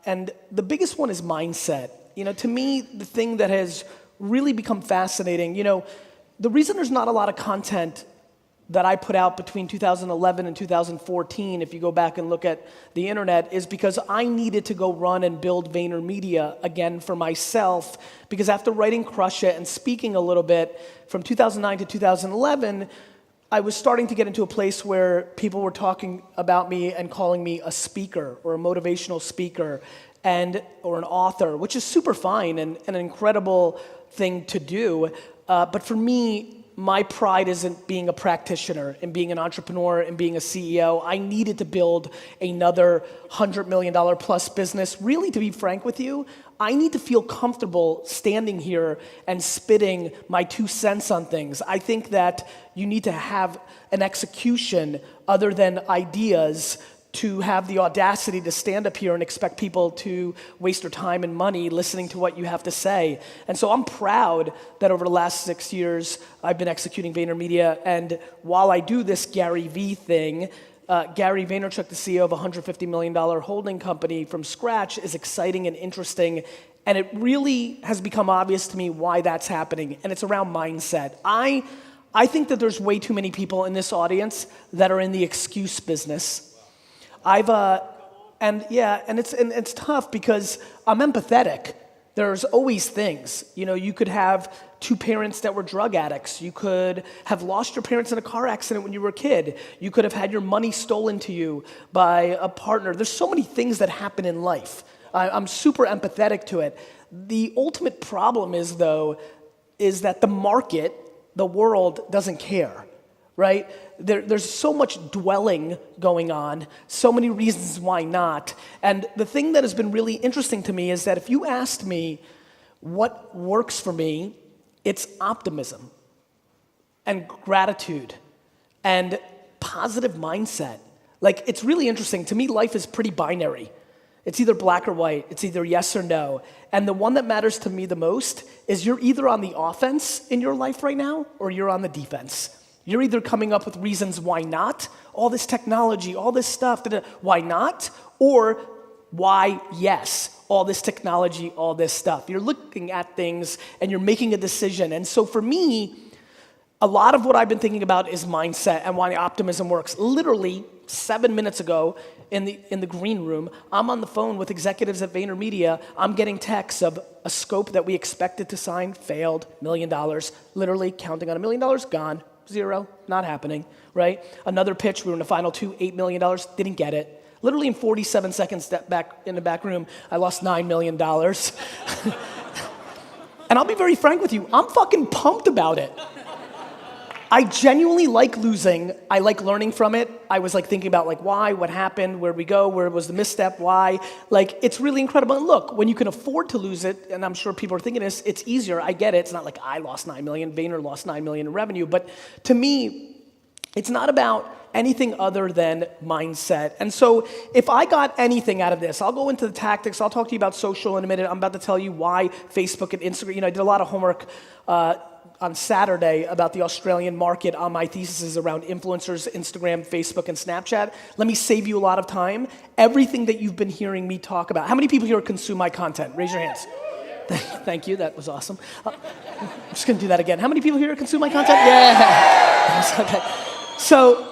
And the biggest one is mindset. To me, the thing that has really become fascinating, the reason there's not a lot of content that I put out between 2011 and 2014, if you go back and look at the internet, is because I needed to go run and build VaynerMedia again for myself, because after writing Crush It and speaking a little bit from 2009 to 2011, I was starting to get into a place where people were talking about me and calling me a speaker or a motivational speaker or an author, which is super fine and an incredible thing to do. But for me, my pride isn't being a practitioner and being an entrepreneur and being a CEO. I needed to build another $100 million plus business. Really, to be frank with you, I need to feel comfortable standing here and spitting my 2 cents on things. I think that you need to have an execution other than ideas to have the audacity to stand up here and expect people to waste their time and money listening to what you have to say. And so I'm proud that over the last 6 years, I've been executing VaynerMedia. And while I do this Gary V thing, Gary Vaynerchuk, the CEO of a $150 million holding company from scratch, is exciting and interesting. And it really has become obvious to me why that's happening. And it's around mindset. I think that there's way too many people in this audience that are in the excuse business. And it's tough because I'm empathetic. There's always things. You could have 2 parents that were drug addicts. You could have lost your parents in a car accident when you were a kid. You could have had your money stolen to you by a partner. There's so many things that happen in life. I'm super empathetic to it. The ultimate problem is that the market, the world, doesn't care. Right? There's so much dwelling going on, so many reasons why not. And the thing that has been really interesting to me is that if you asked me what works for me, it's optimism and gratitude and positive mindset. Like, it's really interesting. To me, life is pretty binary. It's either black or white. It's either yes or no. And the one that matters to me the most is you're either on the offense in your life right now or you're on the defense. You're either coming up with reasons why not, all this technology, all this stuff, why not, or why yes, all this technology, all this stuff. You're looking at things and you're making a decision. And so for me, a lot of what I've been thinking about is mindset and why optimism works. Literally 7 minutes ago in the green room, I'm on the phone with executives at VaynerMedia. I'm getting texts of a scope that we expected to sign, failed, $1 million, literally counting on $1 million, gone. 0, not happening, right? Another pitch, we were in the final 2, $8 million, didn't get it. Literally in 47 seconds back in the back room, I lost $9 million. And I'll be very frank with you, I'm fucking pumped about it. I genuinely like losing. I like learning from it. I was thinking about why, what happened, where we go, where was the misstep, why. It's really incredible. And look, when you can afford to lose it, and I'm sure people are thinking this, it's easier. I get it. It's not like I lost 9 million, Vayner lost 9 million in revenue. But to me, it's not about anything other than mindset. And so if I got anything out of this, I'll go into the tactics. I'll talk to you about social in a minute. I'm about to tell you why Facebook and Instagram, I did a lot of homework on Saturday about the Australian market on my theses around influencers, Instagram, Facebook, and Snapchat. Let me save you a lot of time. Everything that you've been hearing me talk about. How many people here consume my content? Raise your hands. Thank you, that was awesome. I'm just gonna do that again. How many people here consume my content? Yeah. Okay. So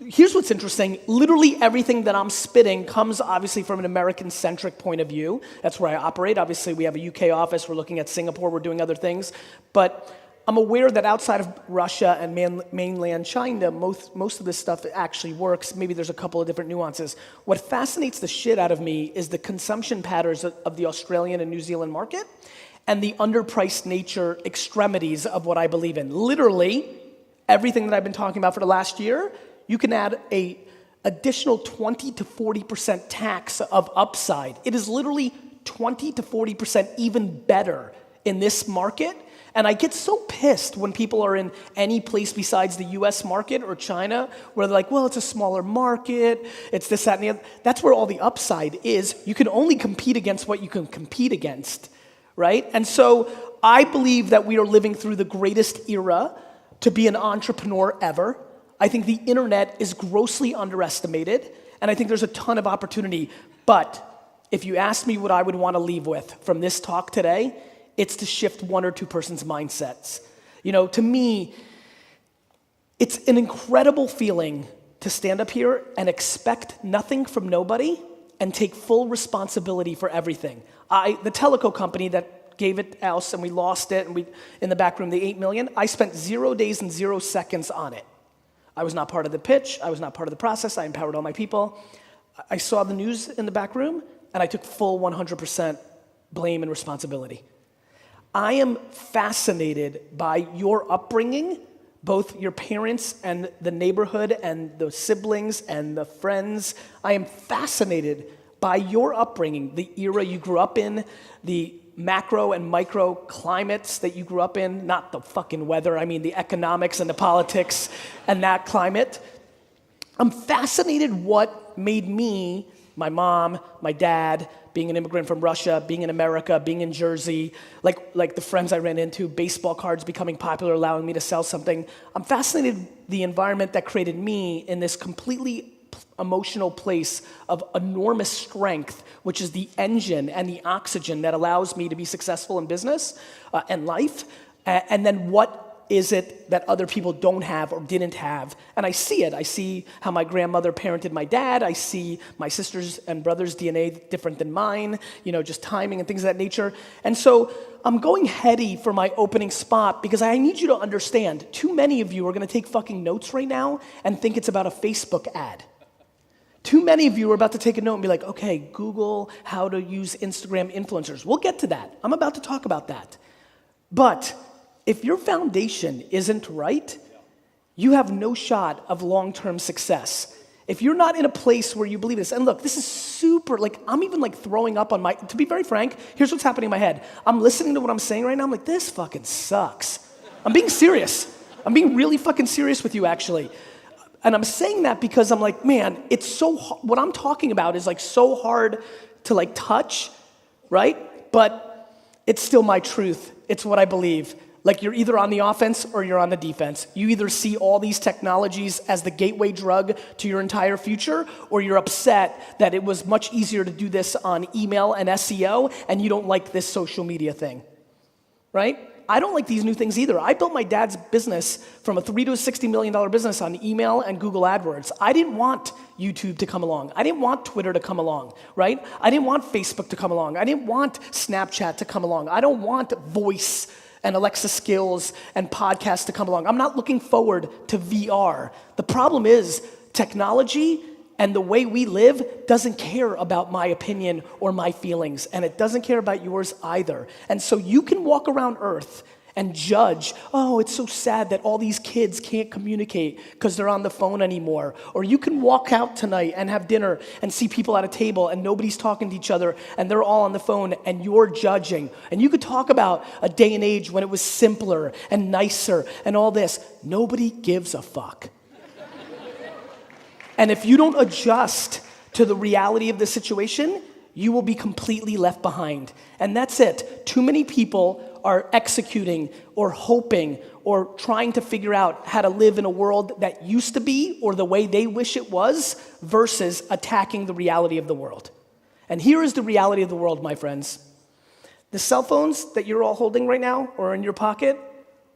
here's what's interesting. Literally everything that I'm spitting comes obviously from an American-centric point of view. That's where I operate. Obviously, we have a UK office. We're looking at Singapore. We're doing other things. But I'm aware that outside of Russia and mainland China, most of this stuff actually works. Maybe there's a couple of different nuances. What fascinates the shit out of me is the consumption patterns of the Australian and New Zealand market and the underpriced nature extremities of what I believe in. Literally, everything that I've been talking about for the last year, you can add a additional 20 to 40% tax of upside. It is literally 20 to 40% even better in this market. And I get so pissed when people are in any place besides the US market or China where they're like, well, it's a smaller market, it's this, that, and the other. That's where all the upside is. You can only compete against what you can compete against, right? And so I believe that we are living through the greatest era to be an entrepreneur ever. I think the internet is grossly underestimated, and I think there's a ton of opportunity. But if you asked me what I would want to leave with from this talk today, it's to shift one or two persons' mindsets. To me, it's an incredible feeling to stand up here and expect nothing from nobody and take full responsibility for everything. The teleco company that gave it to us and we lost it, and we in the back room, the $8 million, I spent 0 days and 0 seconds on it. I was not part of the pitch. I was not part of the process. I empowered all my people. I saw the news in the back room, and I took full 100% blame and responsibility. I am fascinated by your upbringing, both your parents and the neighborhood and the siblings and the friends. I am fascinated by your upbringing, the era you grew up in, the macro and micro climates that you grew up in, not the fucking weather, I mean the economics and the politics and that climate. I'm fascinated what made me, my mom, my dad, being an immigrant from Russia, being in America, being in Jersey, like the friends I ran into, baseball cards becoming popular, allowing me to sell something. I'm fascinated the environment that created me in this completely emotional place of enormous strength, which is the engine and the oxygen that allows me to be successful in business and life. And then what is it that other people don't have or didn't have? And I see it. I see how my grandmother parented my dad. I see my sisters and brothers' DNA different than mine, just timing and things of that nature. And so I'm going heady for my opening spot because I need you to understand, too many of you are going to take fucking notes right now and think it's about a Facebook ad. Too many of you are about to take a note and be like, okay, Google how to use Instagram influencers. We'll get to that. I'm about to talk about that. But if your foundation isn't right, you have no shot of long-term success. If you're not in a place where you believe this, and look, this is super, I'm even throwing up on to be very frank, here's what's happening in my head. I'm listening to what I'm saying right now, I'm like, this fucking sucks. I'm being serious. I'm being really fucking serious with you, actually. And I'm saying that because I'm like, man, it's so, what I'm talking about is so hard to touch, right? But it's still my truth. It's what I believe. You're either on the offense or you're on the defense. You either see all these technologies as the gateway drug to your entire future, or you're upset that it was much easier to do this on email and SEO, and you don't like this social media thing, right? I don't like these new things either. I built my dad's business from a $3 to $60 million business on email and Google AdWords. I didn't want YouTube to come along. I didn't want Twitter to come along, right? I didn't want Facebook to come along. I didn't want Snapchat to come along. I don't want voice and Alexa skills and podcasts to come along. I'm not looking forward to VR. The problem is technology and the way we live doesn't care about my opinion or my feelings, and it doesn't care about yours either. And so you can walk around Earth and judge, oh, it's so sad that all these kids can't communicate because they're on the phone anymore. Or you can walk out tonight and have dinner and see people at a table and nobody's talking to each other and they're all on the phone and you're judging. And you could talk about a day and age when it was simpler and nicer and all this. Nobody gives a fuck. And if you don't adjust to the reality of the situation, you will be completely left behind. And that's it. Too many people are executing or hoping or trying to figure out how to live in a world that used to be or the way they wish it was versus attacking the reality of the world. And here is the reality of the world, my friends. The cell phones that you're all holding right now or in your pocket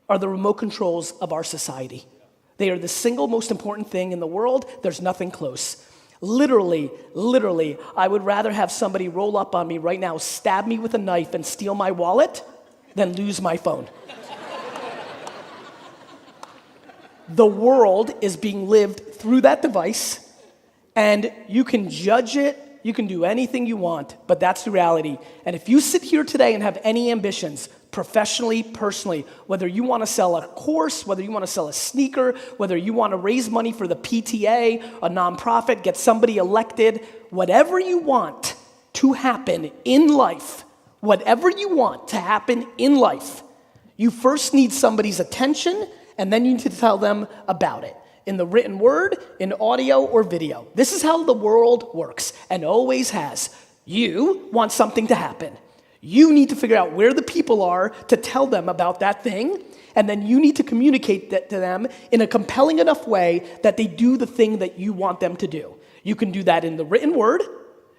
are the remote controls of our society. They are the single most important thing in the world. There's nothing close. Literally, I would rather have somebody roll up on me right now, stab me with a knife and steal my wallet than lose my phone. The world is being lived through that device, and you can judge it, you can do anything you want, but that's the reality. And if you sit here today and have any ambitions, professionally, personally, whether you want to sell a course, whether you want to sell a sneaker, whether you want to raise money for the PTA, a nonprofit, get somebody elected, whatever you want to happen in life, you first need somebody's attention, and then you need to tell them about it. In the written word, in audio, or video. This is how the world works, and always has. You want something to happen. You need to figure out where the people are to tell them about that thing, and then you need to communicate that to them in a compelling enough way that they do the thing that you want them to do. You can do that in the written word,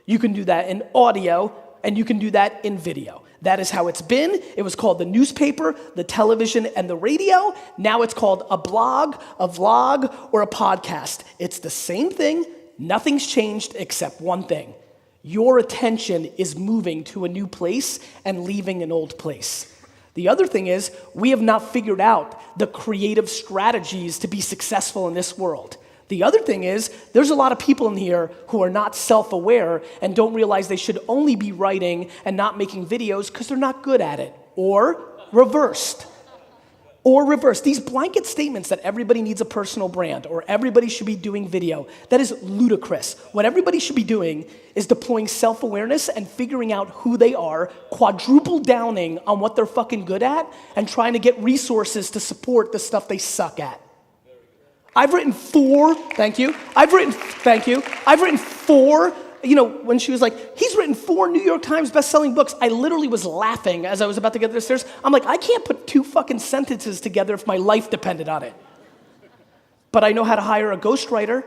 You can do that in audio, and you can do that in video. That is how it's been. It was called the newspaper, the television, and the radio. Now it's called a blog, a vlog, or a podcast. It's the same thing. Nothing's changed except one thing. Your attention is moving to a new place and leaving an old place. The other thing is, we have not figured out the creative strategies to be successful in this world. The other thing is, there's a lot of people in here who are not self-aware and don't realize they should only be writing and not making videos because they're not good at it. Or reversed. These blanket statements that everybody needs a personal brand or everybody should be doing video, that is ludicrous. What everybody should be doing is deploying self-awareness and figuring out who they are, quadruple downing on what they're fucking good at, and trying to get resources to support the stuff they suck at. I've written four, when she was like, he's written 4 New York Times best-selling books, I literally was laughing as I was about to get upstairs. I'm like, I can't put 2 fucking sentences together if my life depended on it. But I know how to hire a ghostwriter,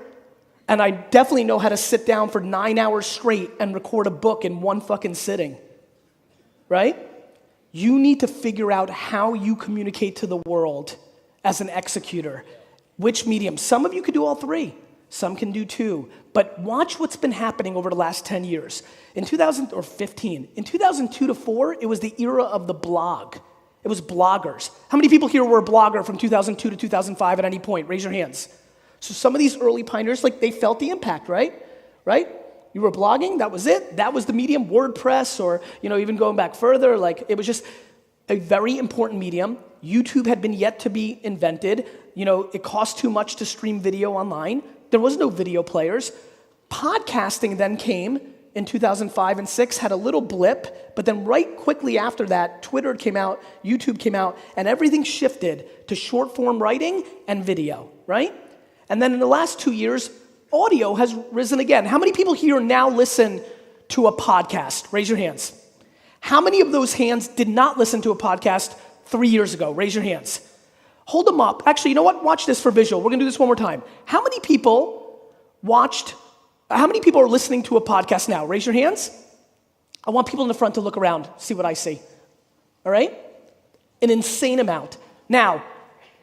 and I definitely know how to sit down for 9 hours straight and record a book in one fucking sitting, right? You need to figure out how you communicate to the world as an executor. Which medium? Some of you could do all 3. Some can do 2. But watch what's been happening over the last 10 years. In 2015, in 2002 to 4, it was the era of the blog. It was bloggers. How many people here were a blogger from 2002 to 2005 at any point? Raise your hands. So some of these early pioneers, they felt the impact, right? Right? You were blogging, that was it. That was the medium. WordPress, or even going back further, it was just a very important medium. YouTube had been yet to be invented. It cost too much to stream video online. There was no video players. Podcasting then came in 2005 and 6, had a little blip, but then right quickly after that, Twitter came out, YouTube came out, and everything shifted to short-form writing and video, right? And then in the last 2 years, audio has risen again. How many people here now listen to a podcast? Raise your hands. How many of those hands did not listen to a podcast 3 years ago? Raise your hands. Hold them up. Actually, you know what? Watch this for visual. We're going to do this one more time. How many people are listening to a podcast now? Raise your hands. I want people in the front to look around, see what I see. All right? An insane amount. Now,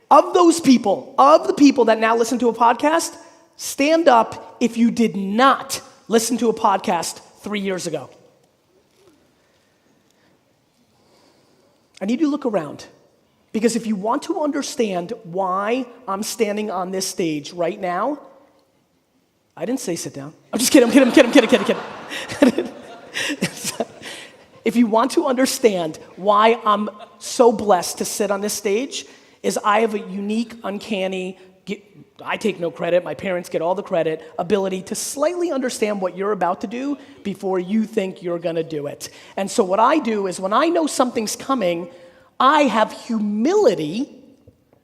of the people that now listen to a podcast, stand up if you did not listen to a podcast 3 years ago. I need you to look around. Because if you want to understand why I'm standing on this stage right now, I didn't say sit down. I'm just kidding. If you want to understand why I'm so blessed to sit on this stage, is I have a unique, uncanny, I take no credit, my parents get all the credit, ability to slightly understand what you're about to do before you think you're gonna do it. And so what I do is when I know something's coming, I have humility,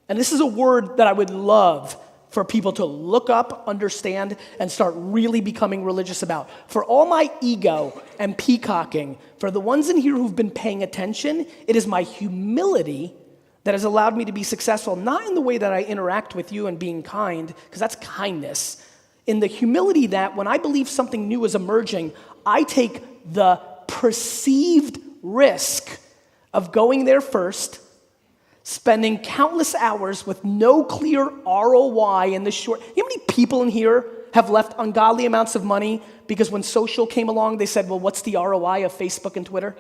and this is a word that I would love for people to look up, understand, and start really becoming religious about. For all my ego and peacocking, for the ones in here who've been paying attention, it is my humility that has allowed me to be successful, not in the way that I interact with you and being kind, because that's kindness, in the humility that when I believe something new is emerging, I take the perceived risk of going there first, spending countless hours with no clear ROI in the short. You know how many people in here have left ungodly amounts of money because when social came along, they said, well, what's the ROI of Facebook and Twitter?